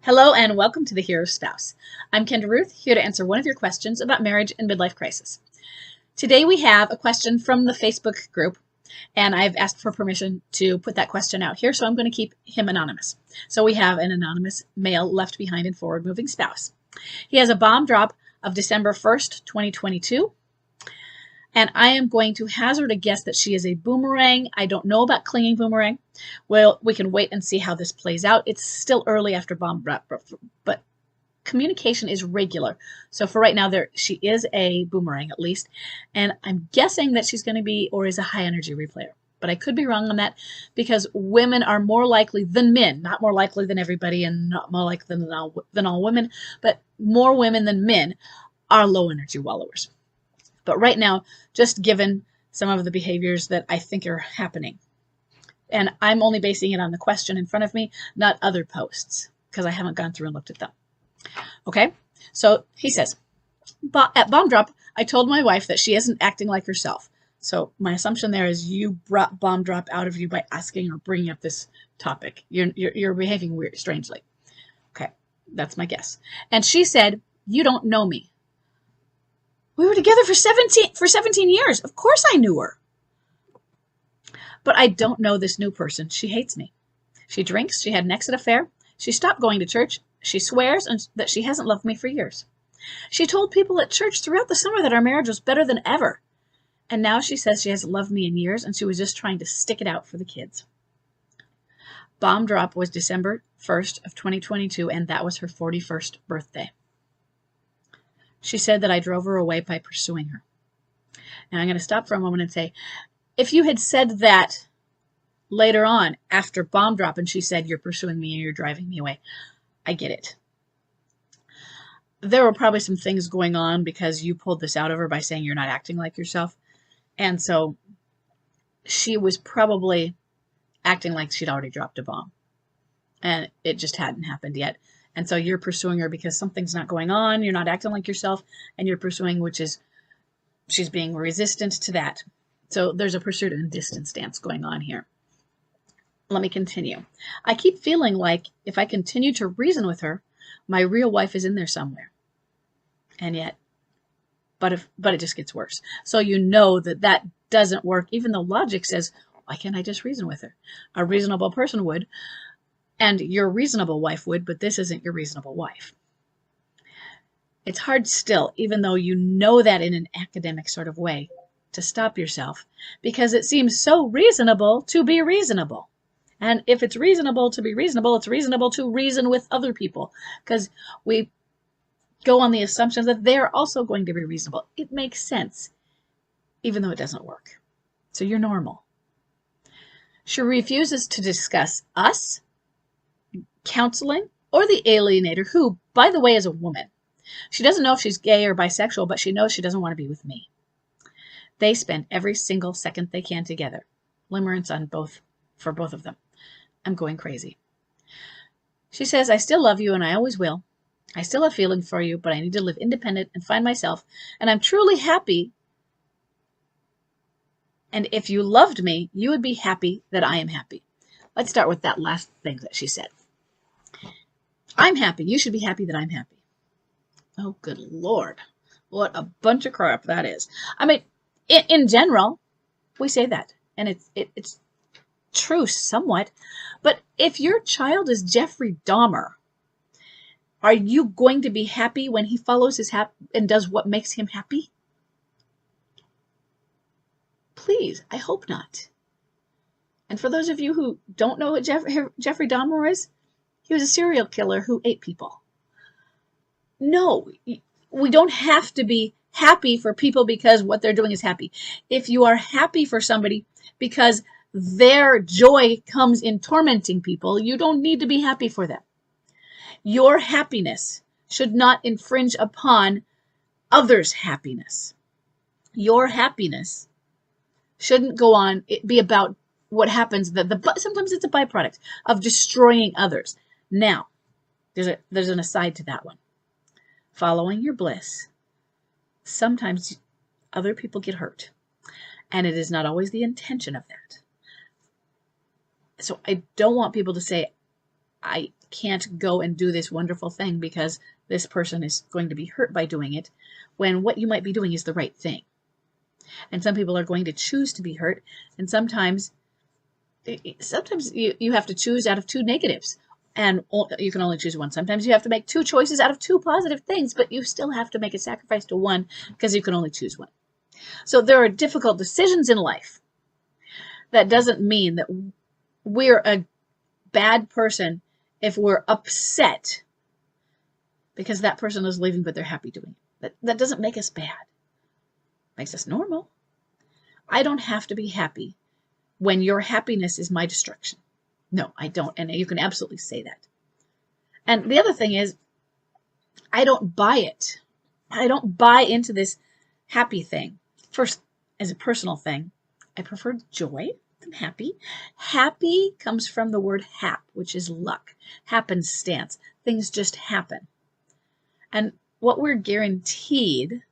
Hello and welcome to The Hero Spouse. I'm Kendra Ruth, here to answer one of your questions about marriage and midlife crisis. Today we have a question from the Facebook group, and I've asked for permission to put that question out here, so I'm going to keep him anonymous. So we have an anonymous male left behind and forward-moving spouse. He has a bomb drop of December 1st, 2022. And I am going to hazard a guess that she is a boomerang. I don't know about clinging boomerang. Well, we can wait and see how this plays out. It's still early after bomb drop, but communication is regular. So for right now, she is a boomerang at least. And I'm guessing that she's going to be or is a high energy replayer. But I could be wrong on that because women are more likely than men, not more likely than everybody and not more likely than all women, but more women than men are low energy wallowers. But right now, just given some of the behaviors that I think are happening. And I'm only basing it on the question in front of me, not other posts, because I haven't gone through and looked at them. Okay, so he says, at bomb drop, I told my wife that she isn't acting like herself. So my assumption there is you brought bomb drop out of you by asking or bringing up this topic. You're behaving weird, strangely. Okay, that's my guess. And she said, you don't know me. We were together for 17 years. Of course I knew her. But I don't know this new person. She hates me. She drinks. She had an exit affair. She stopped going to church. She swears that she hasn't loved me for years. She told people at church throughout the summer that our marriage was better than ever. And now she says she hasn't loved me in years and she was just trying to stick it out for the kids. Bomb drop was December 1st of 2022, and that was her 41st birthday. She said that I drove her away by pursuing her. And I'm going to stop for a moment and say, if you had said that later on after bomb drop and she said, you're pursuing me and you're driving me away, I get it. There were probably some things going on because you pulled this out of her by saying you're not acting like yourself. And so she was probably acting like she'd already dropped a bomb. And it just hadn't happened yet. And so you're pursuing her because something's not going on. You're not acting like yourself. And you're pursuing, which is she's being resistant to that. So there's a pursuit and distance dance going on here. Let me continue. I keep feeling like if I continue to reason with her, my real wife is in there somewhere. And yet, but it just gets worse. So you know that doesn't work. Even though logic says, why can't I just reason with her? A reasonable person would. And your reasonable wife would, but this isn't your reasonable wife. It's hard still, even though you know that in an academic sort of way, to stop yourself, because it seems so reasonable to be reasonable. And if it's reasonable to be reasonable, it's reasonable to reason with other people, because we go on the assumption that they're also going to be reasonable. It makes sense, even though it doesn't work. So you're normal. She refuses to discuss us, counseling, or the alienator, who, by the way, is a woman. She doesn't know if she's gay or bisexual, but she knows she doesn't want to be with me. They spend every single second they can together. Limerence on for both of them. I'm going crazy. She says, I still love you and I always will. I still have feelings for you, but I need to live independent and find myself, and I'm truly happy. And if you loved me, you would be happy that I am happy. Let's start with that last thing that she said. I'm happy. You should be happy that I'm happy. Oh, good Lord. What a bunch of crap that is. I mean, in general, we say that. And it's true somewhat. But if your child is Jeffrey Dahmer, are you going to be happy when he follows his and does what makes him happy? Please, I hope not. And for those of you who don't know what Jeffrey Dahmer is, he was a serial killer who ate people. No, we don't have to be happy for people because what they're doing is happy. If you are happy for somebody because their joy comes in tormenting people, you don't need to be happy for them. Your happiness should not infringe upon others' happiness. Your happiness shouldn't be about what happens. Sometimes it's a byproduct of destroying others. Now, there's an aside to that one. Following your bliss, sometimes other people get hurt, and it is not always the intention of that. So I don't want people to say, I can't go and do this wonderful thing because this person is going to be hurt by doing it, when what you might be doing is the right thing. And some people are going to choose to be hurt, and sometimes you have to choose out of two negatives, and you can only choose one. Sometimes you have to make two choices out of two positive things, but you still have to make a sacrifice to one because you can only choose one. So there are difficult decisions in life. That doesn't mean that we're a bad person if we're upset because that person is leaving but they're happy doing it. That doesn't make us bad. It makes us normal. I don't have to be happy when your happiness is my destruction. No, I don't. And you can absolutely say that. And the other thing is, I don't buy it. I don't buy into this happy thing. First, as a personal thing, I prefer joy than happy. Happy comes from the word hap, which is luck, happenstance. Things just happen. And what we're guaranteed,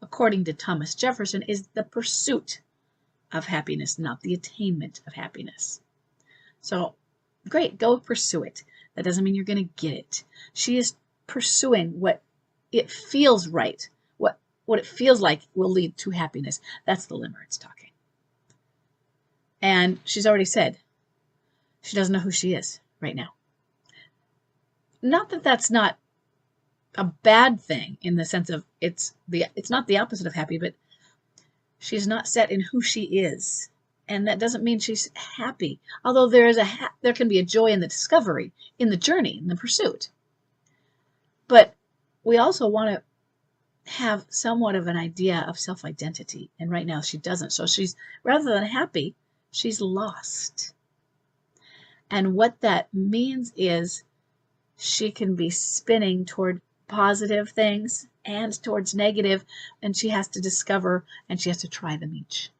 according to Thomas Jefferson, is the pursuit of happiness, not the attainment of happiness. So, great, go pursue it. That doesn't mean you're going to get it. She is pursuing what it feels right, what it feels like will lead to happiness. That's the limerence talking. And she's already said she doesn't know who she is right now. Not that that's not a bad thing in the sense of it's not the opposite of happy, but she's not set in who she is. And that doesn't mean she's happy. Although there can be a joy in the discovery, in the journey, in the pursuit. But we also want to have somewhat of an idea of self-identity. And right now she doesn't. So she's, rather than happy, she's lost. And what that means is she can be spinning toward positive things and towards negative, and she has to discover and she has to try them each.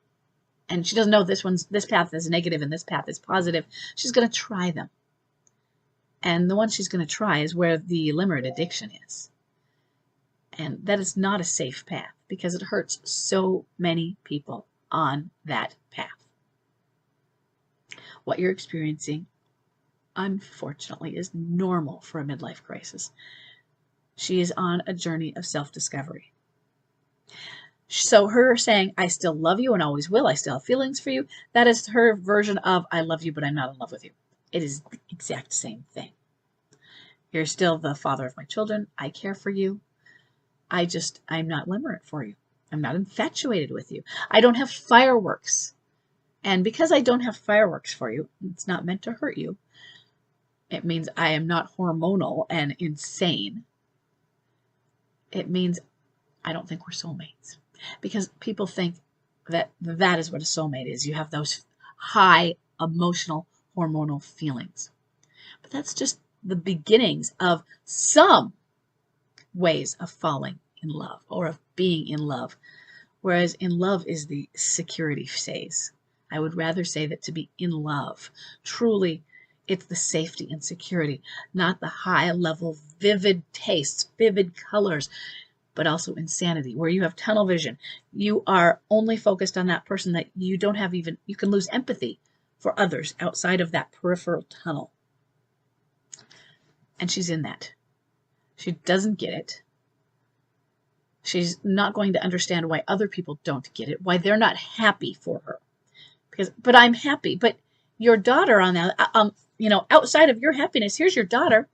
And she doesn't know this path is negative and this path is positive. She's going to try them. And the one she's going to try is where the limerick addiction is. And that is not a safe path because it hurts so many people on that path. What you're experiencing, unfortunately, is normal for a midlife crisis. She is on a journey of self-discovery. So her saying, I still love you and always will, I still have feelings for you, that is her version of, I love you, but I'm not in love with you. It is the exact same thing. You're still the father of my children. I care for you. I'm not limerent for you. I'm not infatuated with you. I don't have fireworks. And because I don't have fireworks for you, it's not meant to hurt you. It means I am not hormonal and insane. It means I don't think we're soulmates. Because people think that that is what a soulmate is. You have those high emotional hormonal feelings. But that's just the beginnings of some ways of falling in love or of being in love. Whereas in love is the security phase. I would rather say that to be in love, truly, it's the safety and security, not the high level, vivid tastes, vivid colors, but also insanity, where you have tunnel vision. You are only focused on that person that you don't have even, you can lose empathy for others outside of that peripheral tunnel. And she's in that. She doesn't get it. She's not going to understand why other people don't get it, why they're not happy for her. But I'm happy. But your daughter on that, outside of your happiness, here's your daughter.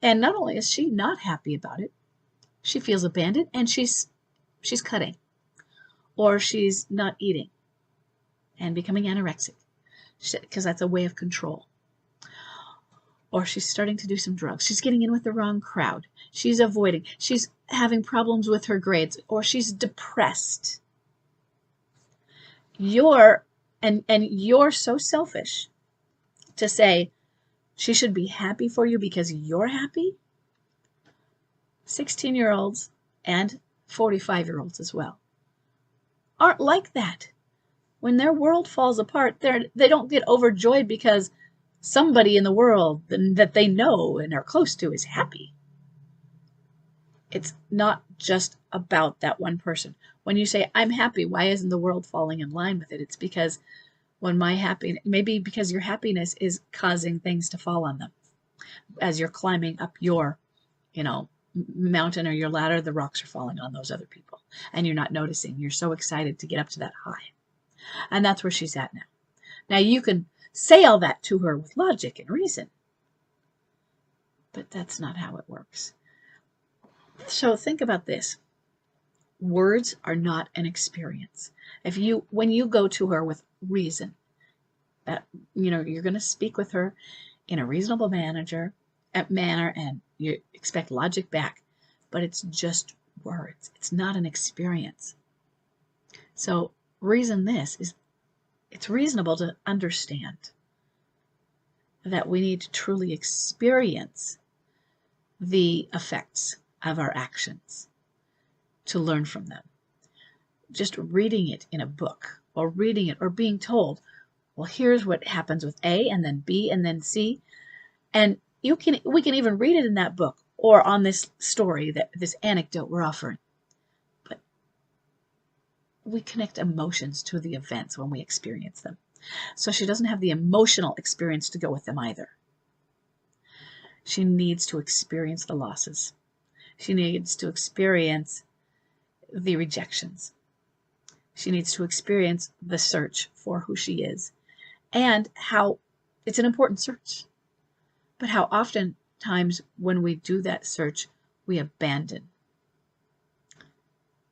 And not only is she not happy about it, she feels abandoned and she's cutting. Or she's not eating and becoming anorexic because that's a way of control. Or she's starting to do some drugs. She's getting in with the wrong crowd. She's avoiding. She's having problems with her grades. Or she's depressed. You're so selfish to say she should be happy for you because you're happy. 16-year-olds and 45-year-olds as well aren't like that. When their world falls apart, they don't get overjoyed because somebody in the world that they know and are close to is happy. It's not just about that one person. When you say, I'm happy, why isn't the world falling in line with it? It's because when my happiness, maybe because your happiness is causing things to fall on them. As you're climbing up your, mountain or your ladder, the rocks are falling on those other people. And you're not noticing. You're so excited to get up to that high. And that's where she's at now. Now you can say all that to her with logic and reason. But that's not how it works. So think about this. Words are not an experience. When you go to her with reason, that you're going to speak with her in a reasonable manner, and you expect logic back, but it's just words. It's not an experience. So reason this is, it's reasonable to understand that we need to truly experience the effects of our actions to learn from them. Just reading it in a book or reading it or being told, well, here's what happens with A and then B and then C. And we can even read it in that book or on this story, this anecdote we're offering. But we connect emotions to the events when we experience them. So she doesn't have the emotional experience to go with them either. She needs to experience the losses. She needs to experience the rejections. She needs to experience the search for who she is and how it's an important search. But how oftentimes when we do that search, we abandon.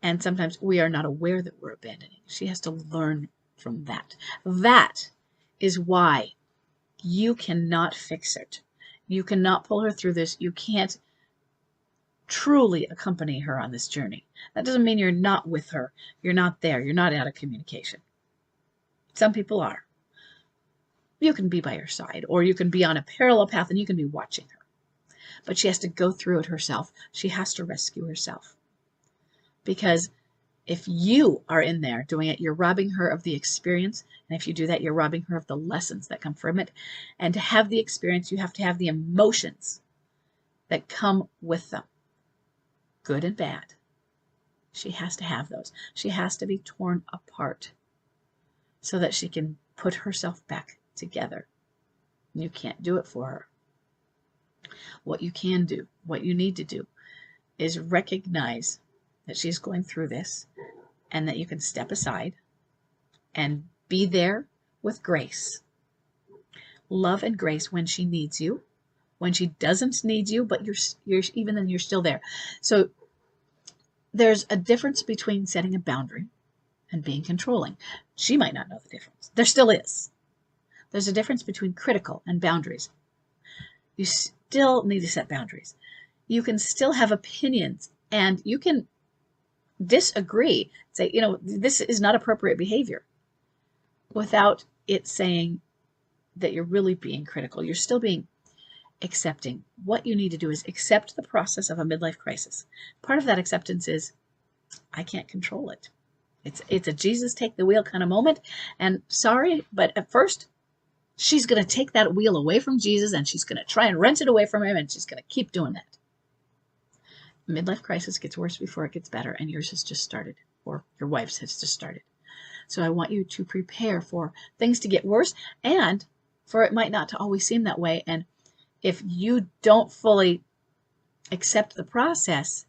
And sometimes we are not aware that we're abandoning. She has to learn from that. That is why you cannot fix it. You cannot pull her through this. You can't truly accompany her on this journey. That doesn't mean you're not with her. You're not there. You're not out of communication. Some people are. You can be by her side, or you can be on a parallel path and you can be watching her. But she has to go through it herself. She has to rescue herself. Because if you are in there doing it, you're robbing her of the experience. And if you do that, you're robbing her of the lessons that come from it. And to have the experience, you have to have the emotions that come with them, good and bad. She has to have those. She has to be torn apart so that she can put herself back together. You can't do it for her. What you can do, what you need to do, is recognize that she's going through this and that you can step aside and be there with grace. Love and grace when she needs you, when she doesn't need you, but you're even then you're still there. So there's a difference between setting a boundary and being controlling. She might not know the difference. There still is. There's a difference between critical and boundaries. You still need to set boundaries. You can still have opinions and you can disagree. Say, this is not appropriate behavior without it saying that you're really being critical. You're still being accepting. What you need to do is accept the process of a midlife crisis. Part of that acceptance is, I can't control it. It's a Jesus take the wheel kind of moment. And sorry, but at first, she's going to take that wheel away from Jesus and she's going to try and wrench it away from him and she's going to keep doing that. Midlife crisis gets worse before it gets better, and yours has just started, or your wife's has just started. So I want you to prepare for things to get worse and for it might not to always seem that way. And if you don't fully accept the process,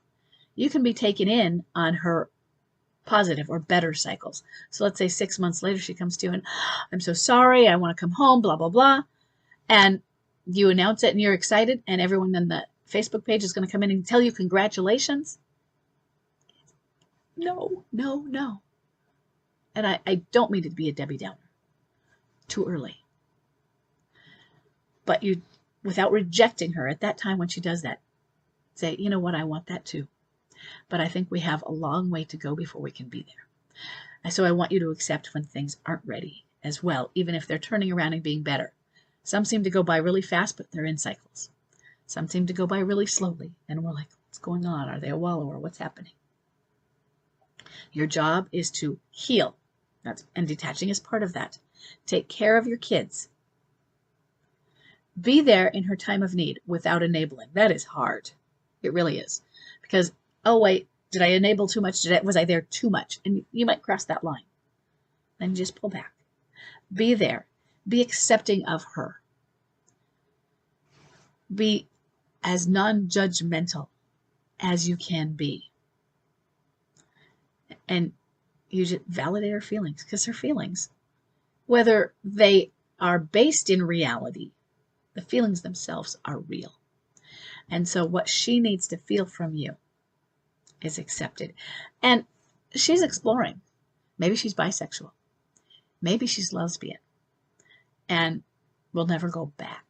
you can be taken in on her positive or better cycles. So let's say 6 months later, she comes to you and, I'm so sorry, I want to come home, blah, blah, blah. And you announce it and you're excited and everyone on the Facebook page is going to come in and tell you congratulations. No. And I don't mean to be a Debbie Downer. Too early. But you, without rejecting her at that time when she does that, say, you know what, I want that too. But I think we have a long way to go before we can be there. And so I want you to accept when things aren't ready as well, even if they're turning around and being better. Some seem to go by really fast, but they're in cycles. Some seem to go by really slowly, and we're like, what's going on? Are they a wallower? What's happening? Your job is to heal, and detaching is part of that. Take care of your kids. Be there in her time of need without enabling. That is hard. It really is. Because, oh wait, did I enable too much? Was I there too much? And you might cross that line. Then just pull back. Be there. Be accepting of her. Be as non-judgmental as you can be. And you just validate her feelings, because her feelings, whether they are based in reality, the feelings themselves are real. And so what she needs to feel from you is accepted. And she's exploring. Maybe she's bisexual. Maybe she's lesbian. And will never go back.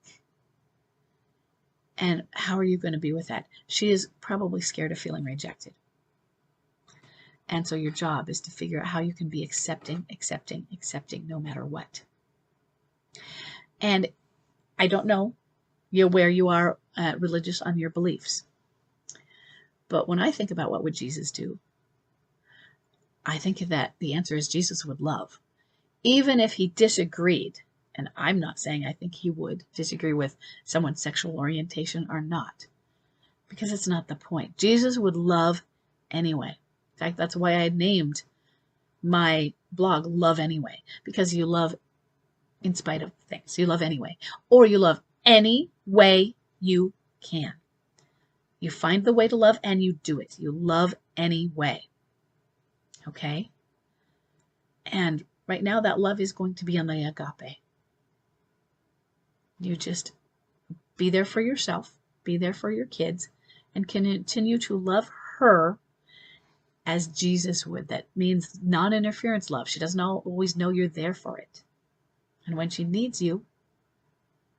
And how are you going to be with that? She is probably scared of feeling rejected. And so your job is to figure out how you can be accepting no matter what. And I don't know where you are religious on your beliefs. But when I think about what would Jesus do, I think that the answer is Jesus would love. Even if he disagreed, and I'm not saying I think he would disagree with someone's sexual orientation or not, because it's not the point. Jesus would love anyway. In fact, that's why I named my blog Love Anyway, because you love in spite of things. You love anyway. Or you love any way you can. You find the way to love and you do it. You love anyway. Okay? And right now that love is going to be on the agape. You just be there for yourself, be there for your kids, and continue to love her as Jesus would. That means non-interference love. She doesn't always know you're there for it. And when she needs you,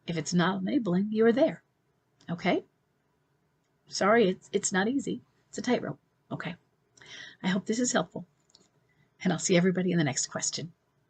if it's not enabling, you are there. Okay? Sorry, it's not easy. It's a tightrope. Okay. I hope this is helpful. And I'll see everybody in the next question.